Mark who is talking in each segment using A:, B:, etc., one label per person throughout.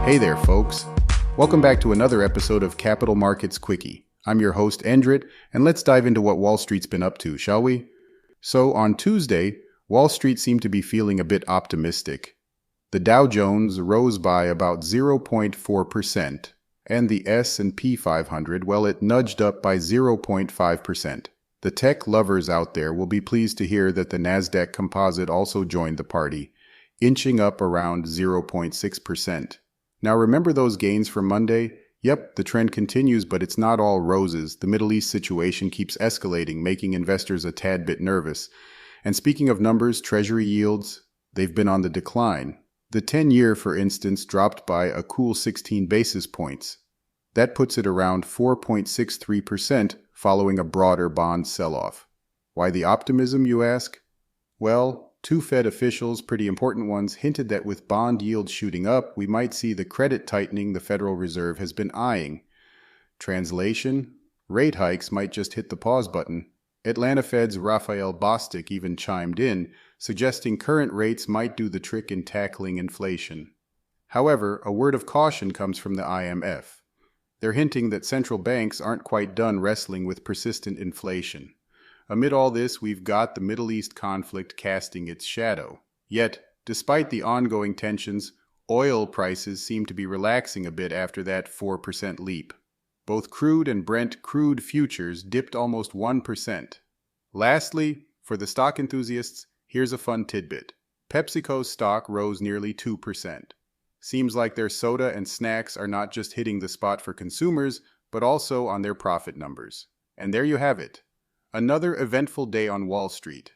A: Hey there, folks. Welcome back to another episode of Capital Markets Quickie. I'm your host, Endrit, and let's dive into what Wall Street's been up to, shall we? So, on Tuesday, Wall Street seemed to be feeling a bit optimistic. The Dow Jones rose by about 0.4%, and the S&P 500, well, it nudged up by 0.5%. The tech lovers out there will be pleased to hear that the Nasdaq Composite also joined the party, inching up around 0.6%. Now remember those gains from Monday? Yep, the trend continues, but it's not all roses. The Middle East situation keeps escalating, making investors a tad bit nervous. And speaking of numbers, Treasury yields, they've been on the decline. The 10-year, for instance, dropped by a cool 16 basis points. That puts it around 4.63% following a broader bond sell-off. Why the optimism, you ask? Well, two Fed officials, pretty important ones, hinted that with bond yields shooting up, we might see the credit tightening the Federal Reserve has been eyeing. Translation: rate hikes might just hit the pause button. Atlanta Fed's Raphael Bostic even chimed in, suggesting current rates might do the trick in tackling inflation. However, a word of caution comes from the IMF. They're hinting that central banks aren't quite done wrestling with persistent inflation. Amid all this, we've got the Middle East conflict casting its shadow. Yet, despite the ongoing tensions, oil prices seem to be relaxing a bit after that 4% leap. Both crude and Brent crude futures dipped almost 1%. Lastly, for the stock enthusiasts, here's a fun tidbit. PepsiCo's stock rose nearly 2%. Seems like their soda and snacks are not just hitting the spot for consumers, but also on their profit numbers. And there you have it. Another eventful day on Wall Street.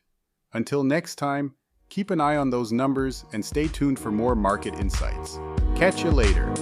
A: Until next time, keep an eye on those numbers and stay tuned for more market insights. Catch you later.